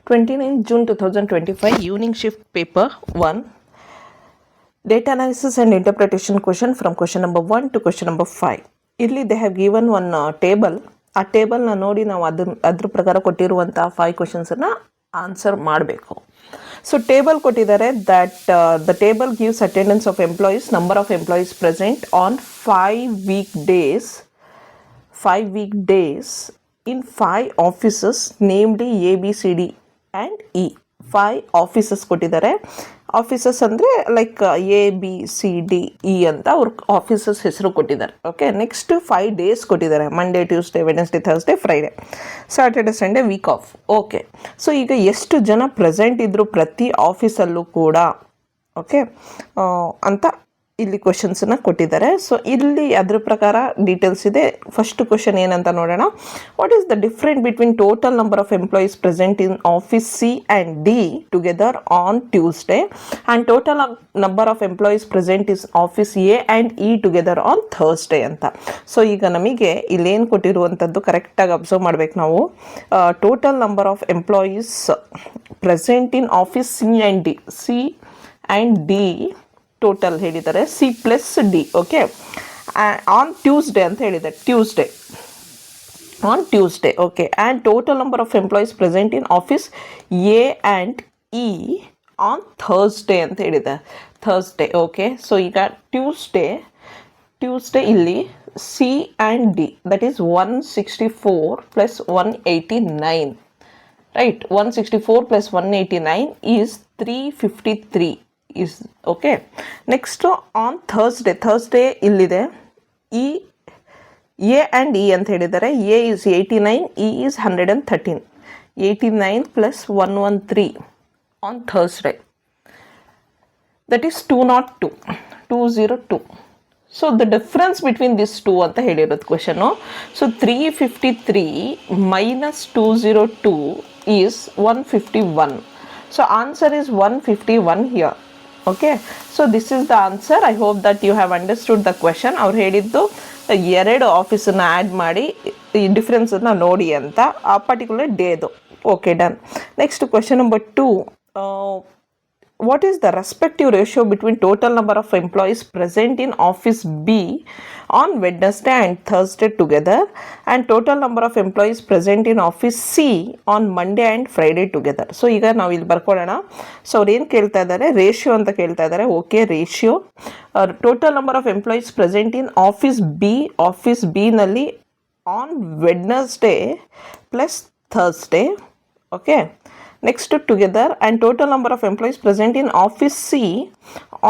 29 June 2025 evening shift paper 1 data analysis and interpretation question from question number 1 to question number 5. ಇಲ್ಲಿ they have given one table. ಆ ಟೇಬಲ್ನ ನೋಡಿ ನಾವು ಅದ್ರ ಪ್ರಕಾರ ಕೊಟ್ಟಿರುವಂಥ 5 ಕ್ವಶನ್ಸನ್ನು ಆನ್ಸರ್ ಮಾಡಬೇಕು. ಸೊ ಟೇಬಲ್ ಕೊಟ್ಟಿದ್ದಾರೆ that the table gives attendance of employees, number of employees present on 5 weekdays in 5 offices namely A, B, C, D and E. 5 offices ಕೊಟ್ಟಿದ್ದಾರೆ. ಆಫೀಸಸ್ ಅಂದರೆ like A B C D E ಅಂತ ಅವ್ರ offices ಹೆಸರು ಕೊಟ್ಟಿದ್ದಾರೆ. Okay, next 5 days ಕೊಟ್ಟಿದ್ದಾರೆ. Monday, Tuesday, Wednesday, Thursday, Friday, Saturday, Sunday, week off. Okay, so ಈಗ ಎಷ್ಟು ಜನ ಪ್ರೆಸೆಂಟ್ ಇದ್ದರು ಪ್ರತಿ ಆಫೀಸಲ್ಲೂ ಕೂಡ, ಓಕೆ ಅಂತ ಇಲ್ಲಿ ಕ್ವಶನ್ಸನ್ನು ಕೊಟ್ಟಿದ್ದಾರೆ. ಸೊ ಇಲ್ಲಿ ಅದ್ರ ಪ್ರಕಾರ ಡೀಟೇಲ್ಸ್ ಇದೆ. ಫಸ್ಟ್ ಕ್ವಶನ್ ಏನಂತ ನೋಡೋಣ. What is the different between total number of employees present in office C and D together on Tuesday and total number of employees present is office A and E together on Thursday ಅಂತ. So ಈಗ ನಮಗೆ ಇಲ್ಲೇನು ಕೊಟ್ಟಿರುವಂಥದ್ದು ಕರೆಕ್ಟಾಗಿ observe ಮಾಡಬೇಕು ನಾವು. Total number of employees present in office C and D, C and D total ಹೇಳಿದ್ದಾರೆ, C plus D. Okay, on Tuesday ಅಂತ ಹೇಳಿದ್ದಾರೆ, Tuesday, on Tuesday. Okay, and total number of employees present in office A and E on Thursday ಅಂತ ಹೇಳಿದ್ದಾರೆ, Thursday. Okay, so ಈಗ Tuesday ಇಲ್ಲಿ C and D that is 164 plus 189, right. 164 plus 189 is 353 is okay. Next on Thursday ಇಲ್ಲಿದೆ E, A and E ಅಂತ ಹೇಳಿದ್ದಾರೆ. A is 89, E is 113. 89 plus 113 on Thursday, that is 202. So the difference between these two ಅಂತ ಹೇಳಿರೋದು question. So 353 minus 202 is 151. So answer is 151 here. Okay, so this is the answer. I hope that you have understood the question. ಅವ್ರು ಹೇಳಿದ್ದು 2 ಆಫೀಸನ್ನು add ಮಾಡಿ ಈ ಡಿಫ್ರೆನ್ಸನ್ನು ನೋಡಿ ಅಂತ, ಆ particular ಡೇದು. Okay, done. Next question number 2. What is the respective ratio between total number of employees present in office B on Wednesday and Thursday together and total number of employees present in office C on Monday and Friday together? So ಈಗ ನಾವು ಇಲ್ಲಿ ಬರ್ಕೊಳ್ಳೋಣ. So ಅವ್ರು ಏನು ಕೇಳ್ತಾ ಇದ್ದಾರೆ, ratio ಅಂತ ಕೇಳ್ತಾ ಇದ್ದಾರೆ. Okay, ratio total number of employees present in office B ನಲ್ಲಿ on Wednesday plus Thursday. Okay, next together and total number of employees present in office C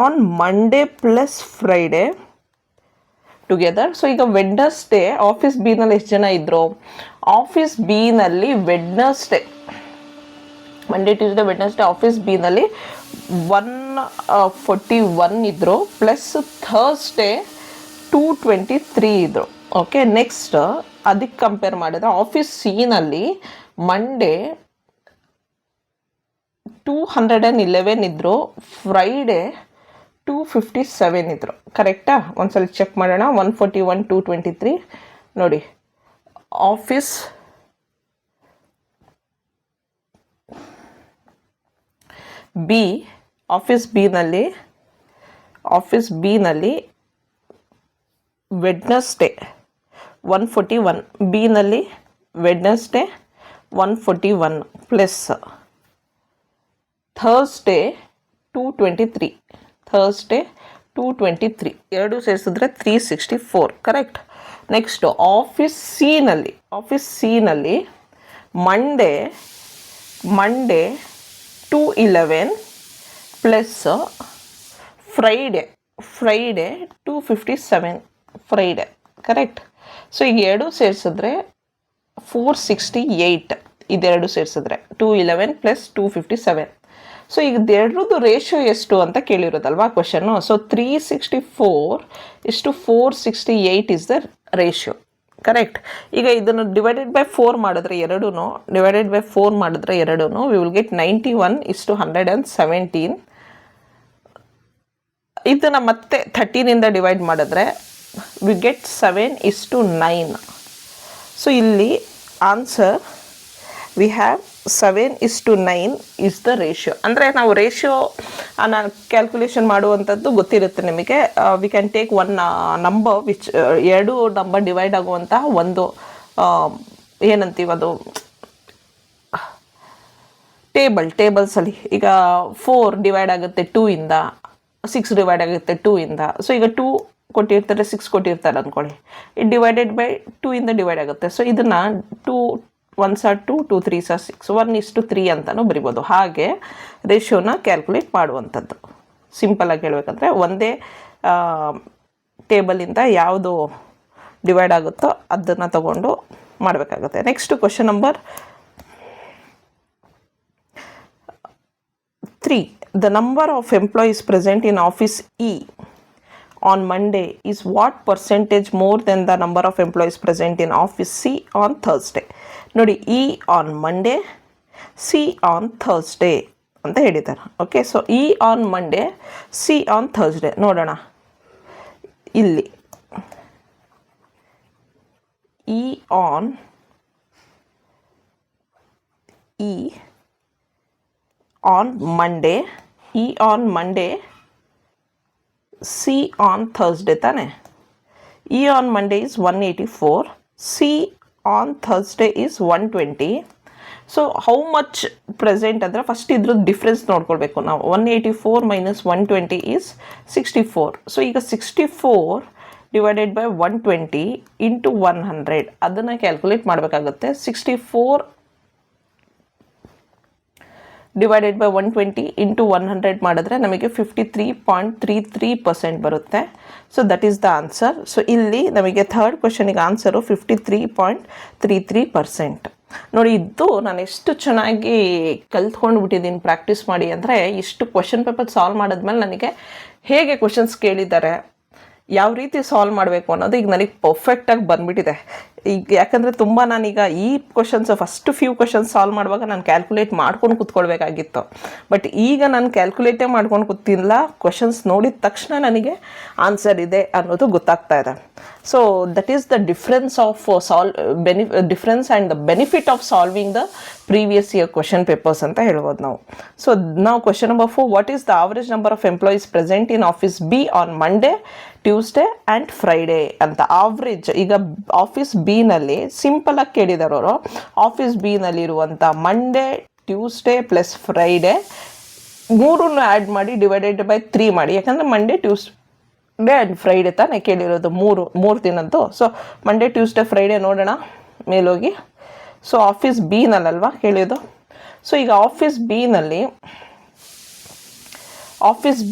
on Monday plus Friday together. So ಈಗ Wednesday office B ನಲ್ಲಿ ಎಷ್ಟು ಜನ ಇದ್ರು? Office B ನಲ್ಲಿ Wednesday, Monday, Tuesday, Wednesday office B ನಲ್ಲಿ 141 ಇದ್ರು, plus Thursday 223 ಇದ್ರು. Okay, next ಅದಕ್ಕೆ ಕಂಪೇರ್ ಮಾಡಿದ್ರೆ ಆಫೀಸ್ ಸಿ ನಲ್ಲಿ ಮಂಡೇ 211 ಇದ್ರು, ಫ್ರೈಡೇ 257 ಇದ್ರು. ಕರೆಕ್ಟಾ? ಒಂದ್ಸಲ ಚೆಕ್ ಮಾಡೋಣ. 141, 223 ನೋಡಿ. ಆಫೀಸ್ ಬಿ ನಲ್ಲಿ ವೆಡ್ನೆಸ್ಡೇ 141, ಬಿ ನಲ್ಲಿ ವೆಡ್ನೆಸ್ಡೇ 141 ಪ್ಲಸ್ ಥರ್ಸ್ಡೇ 223 ಎರಡು ಸೇರಿಸಿದ್ರೆ 364. ಕರೆಕ್ಟ್. ನೆಕ್ಸ್ಟ್ ಆಫೀಸ್ ಸಿ ನಲ್ಲಿ Monday 211 plus Friday 257 Friday. Correct. So ಈಗ ಎರಡು ಸೇರಿಸಿದ್ರೆ 468, ಇದೆರಡು ಸೇರಿಸಿದ್ರೆ 211 ಪ್ಲಸ್ 257. ಸೊ ಈಗ ಎರಡರದ್ದು ರೇಷಿಯೋ ಎಷ್ಟು ಅಂತ ಕೇಳಿರೋದಲ್ವಾ question. So 364:468 is the ratio. Correct. ಈಗ ಇದನ್ನು ಡಿವೈಡೆಡ್ ಬೈ 4 ಮಾಡಿದ್ರೆ ಎರಡೂ ವಿ ವಿಲ್ ಗೆಟ್ 91:117. ಇದನ್ನು ಮತ್ತೆ 13ಇಂದ ಡಿವೈಡ್ ಮಾಡಿದ್ರೆ ವಿ ಗೆಟ್ 7:9. ಸೊ ಇಲ್ಲಿ answer we have 7:9 is the ratio. ಅಂದರೆ ನಾವು ರೇಷಿಯೋ ಕ್ಯಾಲ್ಕುಲೇಷನ್ ಮಾಡುವಂಥದ್ದು ಗೊತ್ತಿರುತ್ತೆ ನಿಮಗೆ. We can take one number which ಎರಡು ನಂಬರ್ ಡಿವೈಡ್ ಆಗುವಂತಹ ಒಂದು ಏನಂತೀವಿ ಅದು ಟೇಬಲ್ಸಲ್ಲಿ. ಈಗ 4 ಡಿವೈಡ್ ಆಗುತ್ತೆ 2 ಇಂದ, 6 ಡಿವೈಡ್ ಆಗುತ್ತೆ 2 ಇಂದ. ಸೊ ಈಗ 2 ಕೊಟ್ಟಿರ್ತಾರೆ, 6 ಕೊಟ್ಟಿರ್ತಾರೆ ಅಂದ್ಕೊಳ್ಳಿ, ಇದು ಡಿವೈಡೆಡ್ ಬೈ 2 ಇಂದ ಡಿವೈಡ್ ಆಗುತ್ತೆ. ಸೊ ಇದನ್ನು 2 1s are 2, 2 3s are 6, 1:3 ಅಂತಲೂ ಬರಿಬೋದು. ಹಾಗೆ ರೇಷಿಯೋನ ಕ್ಯಾಲ್ಕುಲೇಟ್ ಮಾಡುವಂಥದ್ದು. ಸಿಂಪಲಾಗಿ ಹೇಳ್ಬೇಕಂದ್ರೆ ಒಂದೇ ಟೇಬಲಿಂದ ಯಾವುದು ಡಿವೈಡ್ ಆಗುತ್ತೋ ಅದನ್ನು ತಗೊಂಡು ಮಾಡಬೇಕಾಗುತ್ತೆ. Next question number 3. The number of employees present in office E on Monday is what percentage more than the number of employees present in office C on Thursday? ನೋಡಿ, E on Monday, C on Thursday ಅಂತ ಹೇಳಿದ್ದಾರೆ. Okay, so E on Monday, C on Thursday. ನೋಡೋಣ ಇಲ್ಲಿ E on Monday, E on Monday, C on Thursday ತಾನೆ. E on Monday is 184, C on Thursday is 120. So how much present ಅಂದರೆ first ಇದ್ರದ್ದು difference ನೋಡ್ಕೊಳ್ಬೇಕು ನಾವು. 184 minus 120 is 64. So ಈಗ 64 divided by 120 into 100 ಅದನ್ನು calculate ಮಾಡಬೇಕಾಗುತ್ತೆ. 64 ಡಿವೈಡೆಡ್ ಬೈ 120 ಇಂಟು 100 ಮಾಡಿದ್ರೆ ನಮಗೆ 53.33% ಬರುತ್ತೆ. So that is the answer. So ಇಲ್ಲಿ ನಮಗೆ ಥರ್ಡ್ ಕ್ವಶನಿಗೆ ಆನ್ಸರು 53.33%. ನೋಡಿ, ಇದು ನಾನು ಎಷ್ಟು ಚೆನ್ನಾಗಿ ಕಲ್ತ್ಕೊಂಡು ಬಿಟ್ಟಿದ್ದೀನಿ ಪ್ರಾಕ್ಟೀಸ್ ಮಾಡಿ ಅಂದರೆ, ಇಷ್ಟು ಕ್ವಶನ್ ಪೇಪರ್ ಸಾಲ್ವ್ ಮಾಡಿದ್ಮೇಲೆ ನನಗೆ ಹೇಗೆ ಕ್ವಶನ್ಸ್ ಕೇಳಿದ್ದಾರೆ, ಯಾವ ರೀತಿ ಸಾಲ್ವ್ ಮಾಡಬೇಕು ಅನ್ನೋದು ಈಗ ನನಗೆ ಪರ್ಫೆಕ್ಟಾಗಿ ಬಂದುಬಿಟ್ಟಿದೆ. ಈಗ ಯಾಕಂದರೆ ತುಂಬ ನಾನೀಗ ಈ questions first few questions solve ಮಾಡುವಾಗ ನಾನು ಕ್ಯಾಲ್ಕುಲೇಟ್ ಮಾಡ್ಕೊಂಡು ಕೂತ್ಕೊಳ್ಬೇಕಾಗಿತ್ತು. ಬಟ್ ಈಗ ನಾನು ಕ್ಯಾಲ್ಕುಲೇಟೇ ಮಾಡ್ಕೊಂಡು ಕೂತಿಲ್ಲ, ಕ್ವಶನ್ಸ್ ನೋಡಿದ ತಕ್ಷಣ ನನಗೆ ಆನ್ಸರ್ ಇದೆ ಅನ್ನೋದು ಗೊತ್ತಾಗ್ತಾ ಇದೆ. So that is the difference of difference and the benefit of solving the previous year question papers ಅಂತ ಹೇಳ್ಬೋದು ನಾವು. ಸೊ ನಾವು question number 4, what is the average number of employees present in office B on Monday, Tuesday and Friday ಅಂತ. Average ಈಗ office ಬಿನಲ್ಲಿ ಸಿಂಪಲಾಗಿ ಕೇಳಿದಾರೆ ಅವರು. ಆಫೀಸ್ ಬಿನಲ್ಲಿರುವಂಥ ಮಂಡೇ, ಟ್ಯೂಸ್ಡೇ ಪ್ಲಸ್ ಫ್ರೈಡೇ ಮೂರನ್ನು ಆ್ಯಡ್ ಮಾಡಿ ಡಿವೈಡೆಡ್ ಬೈ 3 ಮಾಡಿ. ಯಾಕಂದರೆ ಮಂಡೇ, ಟ್ಯೂಸ್ಡೇ ಆ್ಯಂಡ್ ಫ್ರೈಡೇ ತಾನೇ ಕೇಳಿರೋದು, ಮೂರು ದಿನದ್ದು. ಸೊ ಮಂಡೇ, ಟ್ಯೂಸ್ಡೇ, ಫ್ರೈಡೇ ನೋಡೋಣ ಮೇಲೋಗಿ. ಸೊ ಆಫೀಸ್ ಬಿನಲ್ಲಲ್ವಾ ಕೇಳಿಯೋದು. ಸೊ ಈಗ ಆಫೀಸ್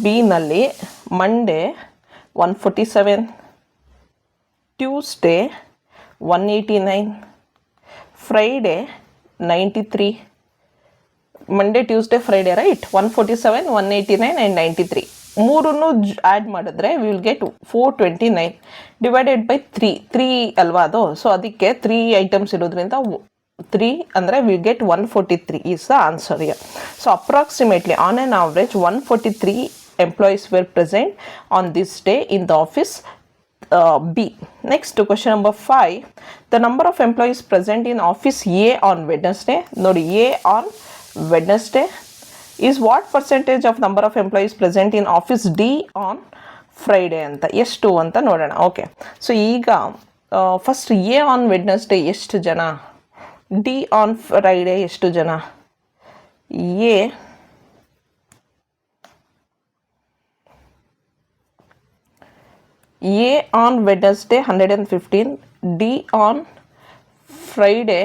ಬಿನಲ್ಲಿ Monday 147, Tuesday 189, Friday 93. Monday, Tuesday, Friday right. 147, 189 and 93 ಮೂರನ್ನು ಆ್ಯಡ್ ಮಾಡಿದ್ರೆ ವಿಲ್ ಗೆಟ್ 429 ಡಿವೈಡೆಡ್ ಬೈ 3 ಅಲ್ವಾ ಅದು. ಸೊ ಅದಕ್ಕೆ 3 ಐಟಮ್ಸ್ ಇರೋದ್ರಿಂದ 3 ಅಂದರೆ will get 143 is the answer year. So approximately on on average 143 employees were present on this day in the office B. Next question number 5, the number of employees present in office A on Wednesday. Nodi, A on Wednesday is what percentage of number of employees present in office D on Friday anta. ಎಷ್ಟು ಅಂತ ನೋಡೋಣ. Okay, so ಈಗ first A on Wednesday ಎಷ್ಟು ಜನ, D on Friday ಎಷ್ಟು ಜನ. A on Wednesday 115, D on Friday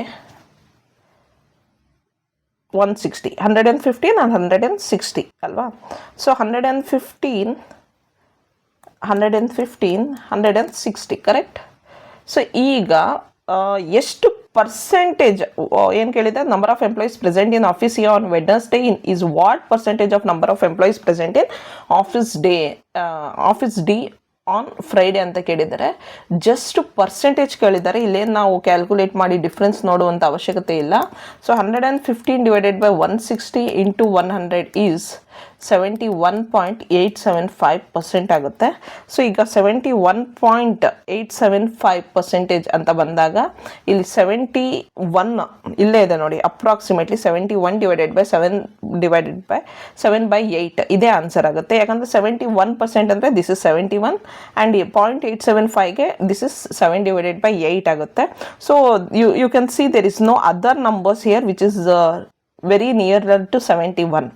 160, 115 and 160 ಅಲ್ವಾ. So 115, 160 correct. So ಈಗ ಎಷ್ಟು ಪರ್ಸೆಂಟೇಜ್ ಏನು ಕೇಳಿದೆ, number of employees present in office on Wednesday is what percentage of number of employees present in office D on Friday ಅಂತ ಕೇಳಿದ್ದಾರೆ. Just percentage ಕೇಳಿದ್ದಾರೆ. ಇಲ್ಲೇನು ನಾವು ಕ್ಯಾಲ್ಕುಲೇಟ್ ಮಾಡಿ ಡಿಫ್ರೆನ್ಸ್ ನೋಡುವಂಥ ಅವಶ್ಯಕತೆ ಇಲ್ಲ. So 115 divided by 160 into 100 is 71.875% ಆಗುತ್ತೆ. ಸೊ ಈಗ 71.875% ಅಂತ ಬಂದಾಗ ಇಲ್ಲಿ 71 ಇಲ್ಲೇ ಇದೆ ನೋಡಿ, ಅಪ್ರಾಕ್ಸಿಮೇಟ್ಲಿ 71 /7/7/8 ಇದೇ ಆನ್ಸರ್ ಆಗುತ್ತೆ. ಯಾಕಂದರೆ 71% ಅಂದರೆ ದಿಸ್ ಇಸ್ 71 ಆ್ಯಂಡ್ 0.875ಗೆ ದಿಸ್ ಇಸ್ 7/8 ಆಗುತ್ತೆ. So you can see there is no other numbers here which is very nearer to 71.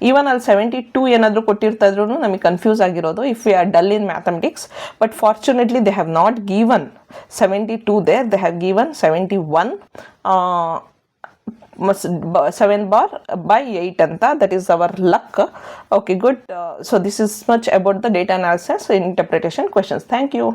Even ಅಲ್ಲಿ 72 ಏನಾದರೂ ಕೊಟ್ಟಿರ್ತಾ ಇದ್ರೂ ನಮಗೆ ಕನ್ಫ್ಯೂಸ್ ಆಗಿರೋದು if we are dull in mathematics. But fortunately they have not given 72 there, they have given 71 7/8 ಅಂತ. That is our luck. Okay, good. So this is much about the data analysis interpretation questions. Thank you.